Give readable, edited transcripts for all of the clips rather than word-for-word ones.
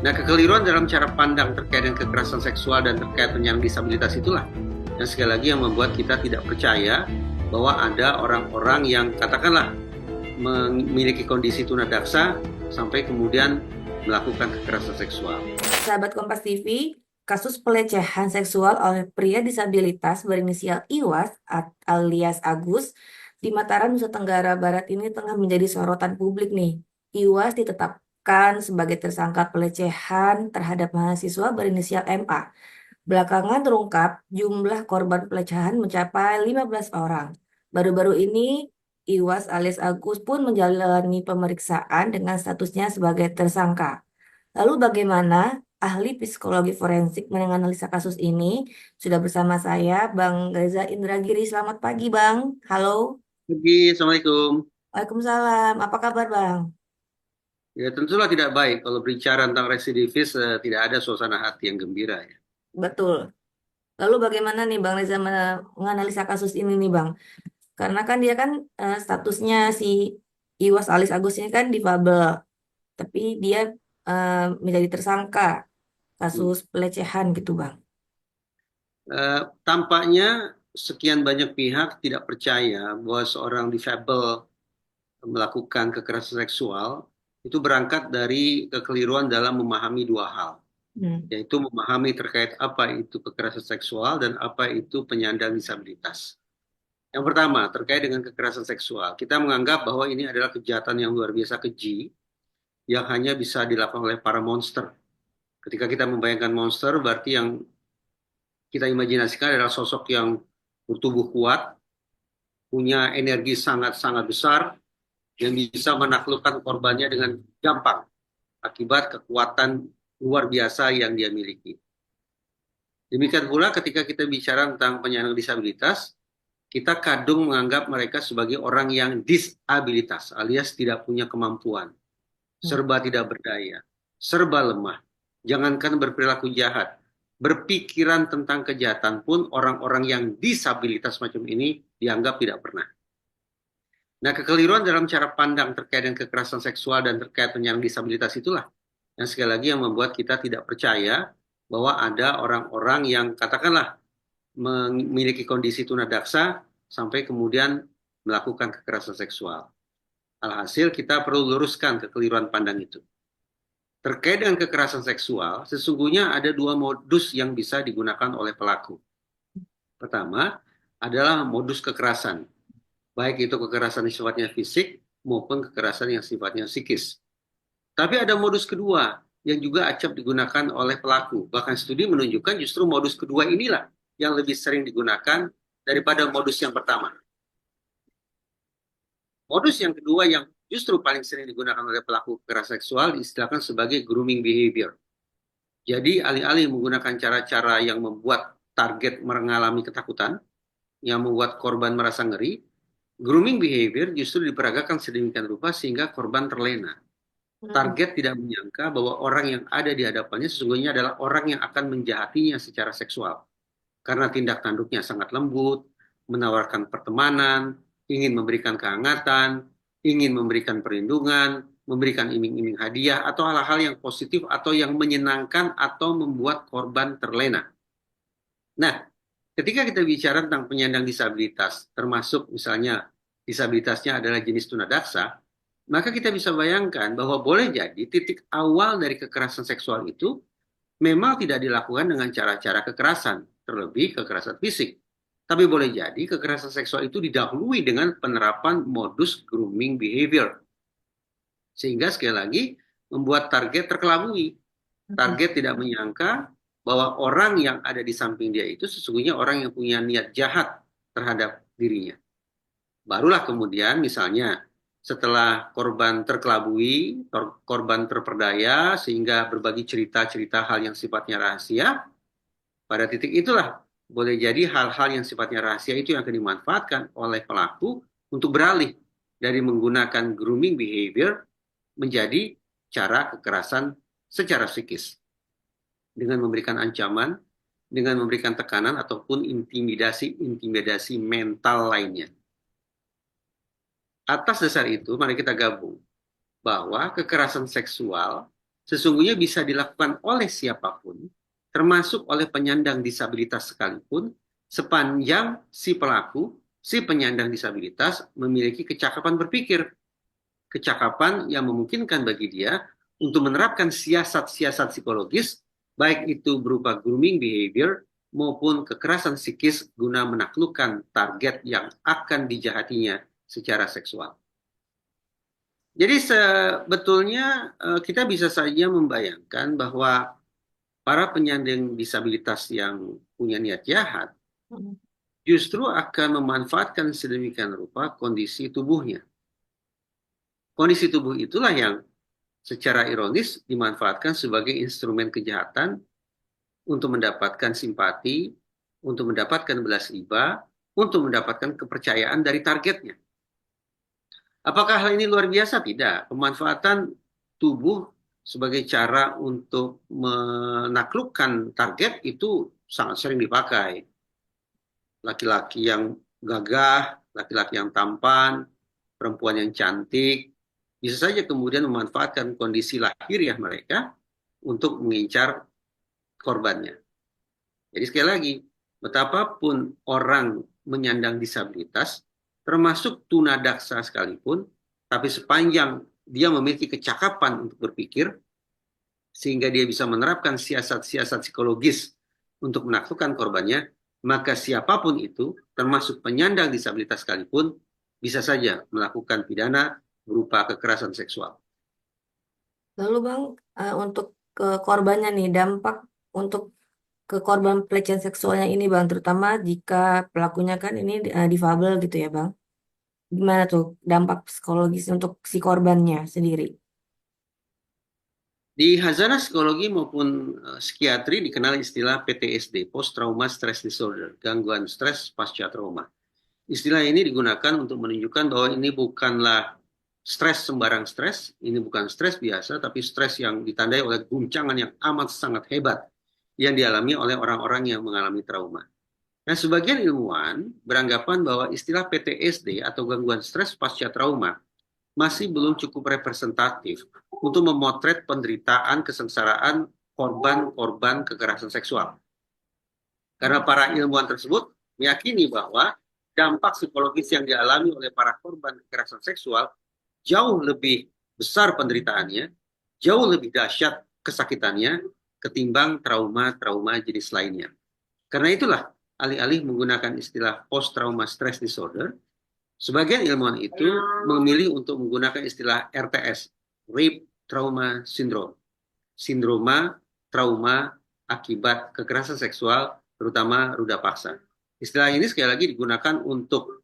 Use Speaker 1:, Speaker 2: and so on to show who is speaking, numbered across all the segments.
Speaker 1: Nah, kekeliruan dalam cara pandang terkait dengan kekerasan seksual dan terkait penyandang disabilitas itulah yang sekali lagi yang membuat kita tidak percaya bahwa ada orang-orang yang katakanlah memiliki kondisi tunadaksa sampai kemudian melakukan kekerasan seksual.
Speaker 2: Sahabat Kompas TV, kasus pelecehan seksual oleh pria disabilitas berinisial Iwas alias Agus di Mataram, Nusa Tenggara Barat ini tengah menjadi sorotan publik nih. Iwas ditetapkan sebagai tersangka pelecehan terhadap mahasiswa berinisial MA. Belakangan terungkap jumlah korban pelecehan mencapai 15 orang. Baru-baru ini Iwas alias Agus pun menjalani pemeriksaan dengan statusnya sebagai tersangka. Lalu bagaimana ahli psikologi forensik menganalisa kasus ini? Sudah bersama saya Bang Reza Indragiri. Selamat pagi Bang. Halo.
Speaker 1: Pagi, Assalamualaikum.
Speaker 2: Waalaikumsalam. Apa kabar Bang?
Speaker 1: Ya tentulah tidak baik kalau berbicara tentang residivis tidak ada suasana hati yang gembira ya.
Speaker 2: Betul. Lalu bagaimana nih Bang Reza menganalisa kasus ini nih Bang? Karena kan dia kan statusnya si Iwas Alis Agus ini kan difabel, tapi dia eh, menjadi tersangka
Speaker 1: Hmm.
Speaker 2: kasus pelecehan gitu Bang.
Speaker 1: Tampaknya sekian banyak pihak tidak percaya bahwa seorang difabel melakukan kekerasan seksual itu berangkat dari kekeliruan dalam memahami dua hal,
Speaker 2: Hmm.
Speaker 1: yaitu memahami terkait apa itu kekerasan seksual dan apa itu penyandang disabilitas. Yang pertama, terkait dengan kekerasan seksual. Kita menganggap bahwa ini adalah kejahatan yang luar biasa keji yang hanya bisa dilakukan oleh para monster. Ketika kita membayangkan monster, berarti yang kita imajinasikan adalah sosok yang bertubuh kuat, punya energi sangat-sangat besar, yang bisa menaklukkan korbannya dengan gampang akibat kekuatan luar biasa yang dia miliki. Demikian pula ketika kita bicara tentang penyandang disabilitas, kita kadung menganggap mereka sebagai orang yang disabilitas alias tidak punya kemampuan, serba tidak berdaya, serba lemah. Jangankan berperilaku jahat, berpikiran tentang kejahatan pun orang-orang yang disabilitas macam ini dianggap tidak pernah. Nah, kekeliruan dalam cara pandang terkait dengan kekerasan seksual dan terkait penyandang disabilitas itulah yang sekali lagi yang membuat kita tidak percaya bahwa ada orang-orang yang katakanlah memiliki kondisi tunadaksa sampai kemudian melakukan kekerasan seksual. Alhasil kita perlu luruskan kekeliruan pandang itu. Terkait dengan kekerasan seksual, sesungguhnya ada dua modus yang bisa digunakan oleh pelaku. Pertama adalah modus kekerasan, baik itu kekerasan yang sifatnya fisik maupun kekerasan yang sifatnya psikis. Tapi ada modus kedua yang juga acap digunakan oleh pelaku. Bahkan studi menunjukkan justru modus kedua inilah yang lebih sering digunakan daripada modus yang pertama. Modus yang kedua yang justru paling sering digunakan oleh pelaku kekerasan seksual diistilahkan sebagai grooming behavior. Jadi alih-alih menggunakan cara-cara yang membuat target mengalami ketakutan, yang membuat korban merasa ngeri, grooming behavior justru diperagakan sedemikian rupa sehingga korban terlena.
Speaker 2: Hmm.
Speaker 1: Target tidak menyangka bahwa orang yang ada di hadapannya sesungguhnya adalah orang yang akan menjahatinya secara seksual. Karena tindak tanduknya sangat lembut, menawarkan pertemanan, ingin memberikan kehangatan, ingin memberikan perlindungan, memberikan iming-iming hadiah, atau hal-hal yang positif atau yang menyenangkan atau membuat korban terlena. Nah, ketika kita bicara tentang penyandang disabilitas, termasuk misalnya disabilitasnya adalah jenis tunadaksa, maka kita bisa bayangkan bahwa boleh jadi titik awal dari kekerasan seksual itu memang tidak dilakukan dengan cara-cara kekerasan, terlebih kekerasan fisik. Tapi boleh jadi kekerasan seksual itu didahului dengan penerapan modus grooming behavior. Sehingga sekali lagi membuat target terkelabui. Target tidak menyangka bahwa orang yang ada di samping dia itu sesungguhnya orang yang punya niat jahat terhadap dirinya. Barulah kemudian misalnya setelah korban terkelabui, korban terperdaya sehingga berbagi cerita-cerita hal yang sifatnya rahasia, pada titik itulah boleh jadi hal-hal yang sifatnya rahasia itu yang akan dimanfaatkan oleh pelaku untuk beralih dari menggunakan grooming behavior menjadi cara kekerasan secara psikis dengan memberikan ancaman, dengan memberikan tekanan ataupun intimidasi mental lainnya. Atas dasar itu, mari kita gabung bahwa kekerasan seksual sesungguhnya bisa dilakukan oleh siapapun, termasuk oleh penyandang disabilitas sekalipun, sepanjang si pelaku, si penyandang disabilitas memiliki kecakapan berpikir, kecakapan yang memungkinkan bagi dia untuk menerapkan siasat-siasat psikologis, baik itu berupa grooming behavior maupun kekerasan psikis guna menaklukkan target yang akan dijahatinya secara seksual. Jadi sebetulnya kita bisa saja membayangkan bahwa para penyandang disabilitas yang punya niat jahat
Speaker 2: Hmm.
Speaker 1: justru akan memanfaatkan sedemikian rupa kondisi tubuhnya. Kondisi tubuh itulah yang secara ironis dimanfaatkan sebagai instrumen kejahatan untuk mendapatkan simpati, untuk mendapatkan belas iba, untuk mendapatkan kepercayaan dari targetnya. Apakah hal ini luar biasa? Tidak. Pemanfaatan tubuh sebagai cara untuk menaklukkan target itu sangat sering dipakai. Laki-laki yang gagah, laki-laki yang tampan, perempuan yang cantik, bisa saja kemudian memanfaatkan kondisi lahiriah mereka untuk mengincar korbannya. Jadi sekali lagi, betapapun orang menyandang disabilitas, termasuk tunadaksa sekalipun, tapi sepanjang dia memiliki kecakapan untuk berpikir, sehingga dia bisa menerapkan siasat-siasat psikologis untuk menaklukkan korbannya, maka siapapun itu, termasuk penyandang disabilitas sekalipun, bisa saja melakukan pidana berupa kekerasan seksual.
Speaker 2: Lalu Bang, untuk ke korbannya nih, dampak untuk ke korban pelecehan seksualnya ini Bang, terutama jika pelakunya kan ini difabel gitu ya Bang. Gimana tuh dampak psikologis untuk si korbannya sendiri?
Speaker 1: Di Hazana Psikologi maupun psikiatri dikenal istilah PTSD, Post Trauma Stress Disorder, gangguan stres pasca trauma. Istilah ini digunakan untuk menunjukkan bahwa ini bukanlah stres sembarang stres, ini bukan stres biasa, tapi stres yang ditandai oleh guncangan yang amat sangat hebat yang dialami oleh orang-orang yang mengalami trauma. Nah, sebagian ilmuwan beranggapan bahwa istilah PTSD atau gangguan stres pasca trauma masih belum cukup representatif untuk memotret penderitaan kesengsaraan korban-korban kekerasan seksual. Karena para ilmuwan tersebut meyakini bahwa dampak psikologis yang dialami oleh para korban kekerasan seksual jauh lebih besar penderitaannya, jauh lebih dahsyat kesakitannya ketimbang trauma-trauma jenis lainnya. Karena itulah, alih-alih menggunakan istilah post-trauma stress disorder, sebagian ilmuwan itu memilih untuk menggunakan istilah RTS, Rape Trauma Syndrome, sindroma trauma akibat kekerasan seksual, terutama ruda paksa. Istilah ini sekali lagi digunakan untuk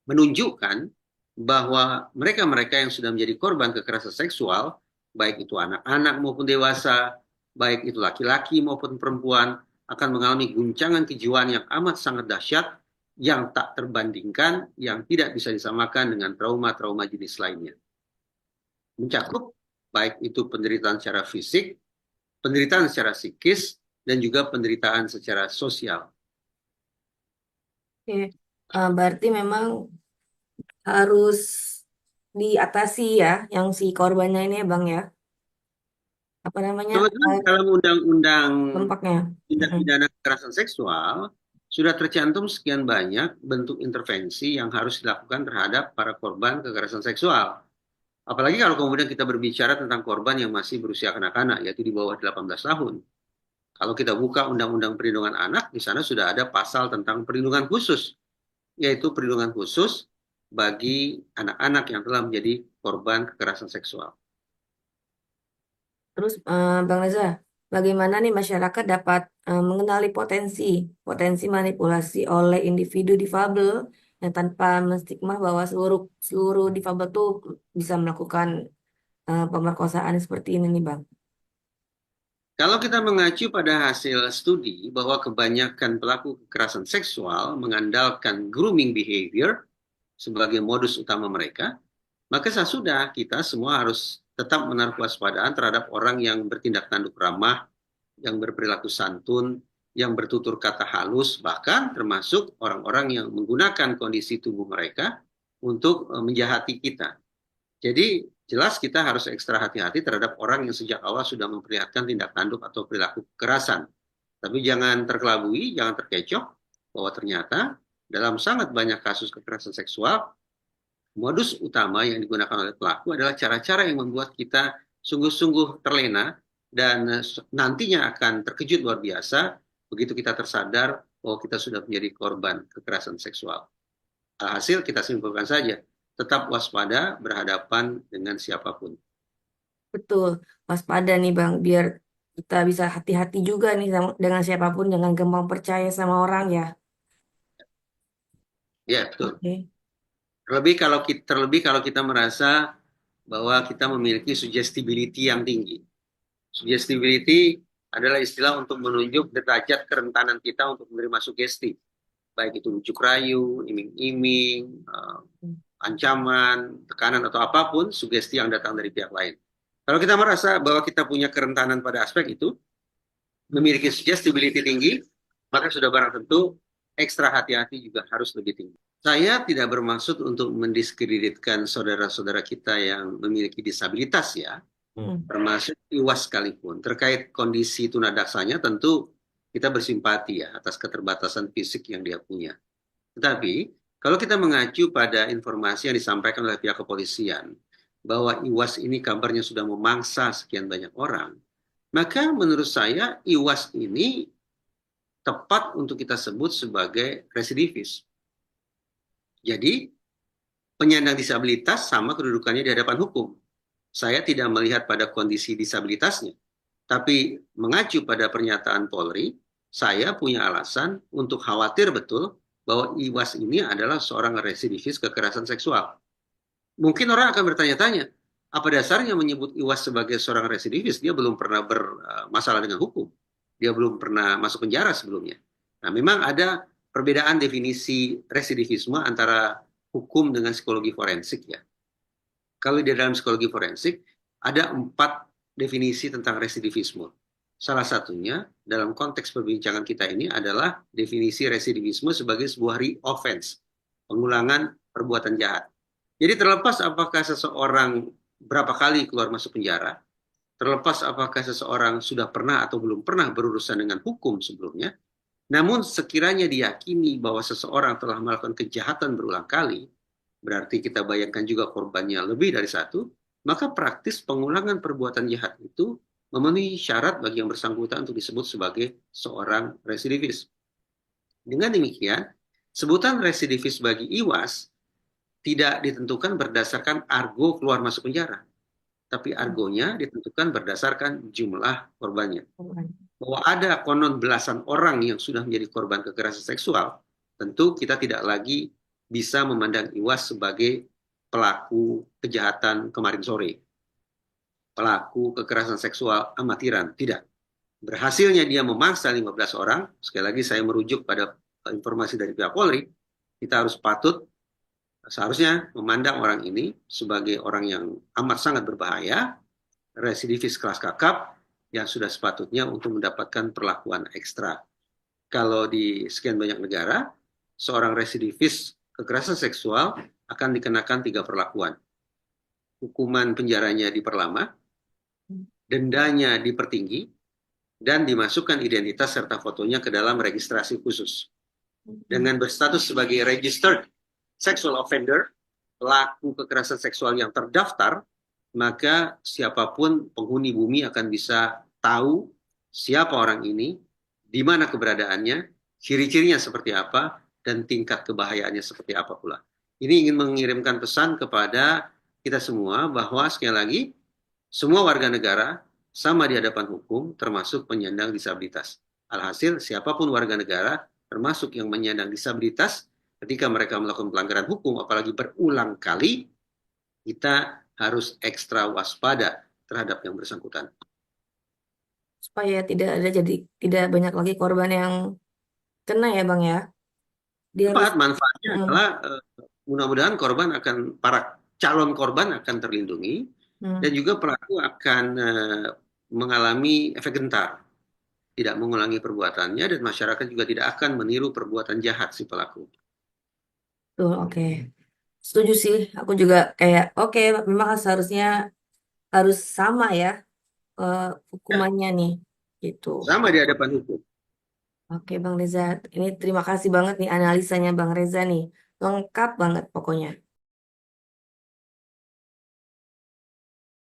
Speaker 1: menunjukkan bahwa mereka-mereka yang sudah menjadi korban kekerasan seksual, baik itu anak-anak maupun dewasa, baik itu laki-laki maupun perempuan, akan mengalami guncangan kejiwaan yang amat sangat dahsyat, yang tak terbandingkan, yang tidak bisa disamakan dengan trauma-trauma jenis lainnya. Mencakup baik itu penderitaan secara fisik, penderitaan secara psikis, dan juga penderitaan secara sosial.
Speaker 2: Oke, berarti memang harus diatasi ya, yang si korbannya ini ya Bang ya. Apa namanya?
Speaker 1: Kebetulan dalam undang-undang
Speaker 2: Dampaknya.
Speaker 1: tindak
Speaker 2: Mm-mm.
Speaker 1: pidana kekerasan seksual sudah tercantum sekian banyak bentuk intervensi yang harus dilakukan terhadap para korban kekerasan seksual. Apalagi kalau kemudian kita berbicara tentang korban yang masih berusia kanak-kanak, yaitu di bawah 18 tahun. Kalau kita buka Undang-Undang Perlindungan Anak, di sana sudah ada pasal tentang perlindungan khusus, yaitu perlindungan khusus bagi anak-anak yang telah menjadi korban kekerasan seksual.
Speaker 2: Terus Bang Reza, bagaimana nih masyarakat dapat mengenali potensi potensi manipulasi oleh individu difabel yang tanpa menstigma bahwa seluruh seluruh difabel tuh bisa melakukan pemerkosaan seperti ini nih Bang.
Speaker 1: Kalau kita mengacu pada hasil studi bahwa kebanyakan pelaku kekerasan seksual mengandalkan grooming behavior sebagai modus utama mereka, maka sesudah kita semua harus tetap menaruh waspadaan terhadap orang yang bertindak tanduk ramah, yang berperilaku santun, yang bertutur kata halus, bahkan termasuk orang-orang yang menggunakan kondisi tubuh mereka untuk menjahati kita. Jadi Jelas kita harus ekstra hati-hati terhadap orang yang sejak awal sudah memperlihatkan tindak tanduk atau perilaku kekerasan. Tapi jangan terkelabui, jangan terkecoh bahwa ternyata dalam sangat banyak kasus kekerasan seksual, modus utama yang digunakan oleh pelaku adalah cara-cara yang membuat kita sungguh-sungguh terlena dan nantinya akan terkejut luar biasa begitu kita tersadar bahwa kita sudah menjadi korban kekerasan seksual. Alhasil kita simpulkan saja, tetap waspada berhadapan dengan siapapun.
Speaker 2: Betul, waspada nih Bang, biar kita bisa hati-hati juga nih dengan siapapun, jangan gampang percaya sama orang ya.
Speaker 1: Ya, betul.
Speaker 2: Oke.
Speaker 1: Terlebih kalau kita merasa bahwa kita memiliki suggestibility yang tinggi. Suggestibility adalah istilah untuk menunjuk derajat kerentanan kita untuk menerima sugesti. Baik itu ujuk rayu, iming-iming, ancaman, tekanan, atau apapun sugesti yang datang dari pihak lain. Kalau kita merasa bahwa kita punya kerentanan pada aspek itu, memiliki suggestibility tinggi, maka sudah barang tentu ekstra hati-hati juga harus lebih tinggi. Saya tidak bermaksud untuk mendiskreditkan saudara-saudara kita yang memiliki disabilitas ya, termasuk IWAS sekalipun. Terkait kondisi tunadaksanya tentu kita bersimpati ya atas keterbatasan fisik yang dia punya. Tetapi kalau kita mengacu pada informasi yang disampaikan oleh pihak kepolisian bahwa IWAS ini kabarnya sudah memangsa sekian banyak orang, maka menurut saya IWAS ini tepat untuk kita sebut sebagai residivis. Jadi penyandang disabilitas sama kedudukannya di hadapan hukum. Saya tidak melihat pada kondisi disabilitasnya, tapi mengacu pada pernyataan Polri, saya punya alasan untuk khawatir betul bahwa IWAS ini adalah seorang residivis kekerasan seksual. Mungkin orang akan bertanya-tanya, apa dasarnya menyebut IWAS sebagai seorang residivis? Dia belum pernah bermasalah dengan hukum. Dia belum pernah masuk penjara sebelumnya. Nah, memang ada perbedaan definisi residivisme antara hukum dengan psikologi forensik ya. Kalau di dalam psikologi forensik, ada 4 definisi tentang residivisme. Salah satunya dalam konteks perbincangan kita ini adalah definisi residivisme sebagai sebuah re-offense, pengulangan perbuatan jahat. Jadi terlepas apakah seseorang berapa kali keluar masuk penjara, terlepas apakah seseorang sudah pernah atau belum pernah berurusan dengan hukum sebelumnya, namun sekiranya diyakini bahwa seseorang telah melakukan kejahatan berulang kali, berarti kita bayangkan juga korbannya lebih dari satu, maka praktis pengulangan perbuatan jahat itu memenuhi syarat bagi yang bersangkutan untuk disebut sebagai seorang residivis. Dengan demikian, sebutan residivis bagi IWAS tidak ditentukan berdasarkan argo keluar masuk penjara, tapi argonya ditentukan berdasarkan jumlah korbannya. Bahwa ada konon belasan orang yang sudah menjadi korban kekerasan seksual, tentu kita tidak lagi bisa memandang IWAS sebagai pelaku kejahatan kemarin sore, pelaku kekerasan seksual amatiran. Tidak. Berhasilnya dia memaksa 15 orang, sekali lagi saya merujuk pada informasi dari pihak Polri, kita harus seharusnya memandang orang ini sebagai orang yang amat sangat berbahaya, residivis kelas kakap, yang sudah sepatutnya untuk mendapatkan perlakuan ekstra. Kalau di sekian banyak negara, seorang residivis kekerasan seksual akan dikenakan 3 perlakuan. Hukuman penjaranya diperlama, dendanya dipertinggi, dan dimasukkan identitas serta fotonya ke dalam registrasi khusus. Dengan berstatus sebagai registered sexual offender, pelaku kekerasan seksual yang terdaftar, maka siapapun penghuni bumi akan bisa tahu siapa orang ini, di mana keberadaannya, ciri-cirinya seperti apa, dan tingkat kebahayaannya seperti apa pula. Ini ingin mengirimkan pesan kepada kita semua bahwa sekali lagi, semua warga negara sama di hadapan hukum, termasuk penyandang disabilitas. Alhasil, siapapun warga negara, termasuk yang menyandang disabilitas, ketika mereka melakukan pelanggaran hukum, apalagi berulang kali, kita harus ekstra waspada terhadap yang bersangkutan.
Speaker 2: Supaya tidak banyak lagi korban yang kena ya Bang ya. Dia harus
Speaker 1: Manfaatnya
Speaker 2: hmm,
Speaker 1: adalah mudah-mudahan para calon korban akan terlindungi dan
Speaker 2: hmm,
Speaker 1: juga pelaku akan mengalami efek gentar, tidak mengulangi perbuatannya dan masyarakat juga tidak akan meniru perbuatan jahat si pelaku.
Speaker 2: tuh oke. Setuju sih, aku juga kayak oke, memang seharusnya harus sama ya eh,
Speaker 1: Ya,
Speaker 2: hukumannya nih, gitu.
Speaker 1: sama di hadapan hukum.
Speaker 2: Oke Bang Reza, ini terima kasih banget nih analisanya Bang Reza nih, lengkap banget pokoknya.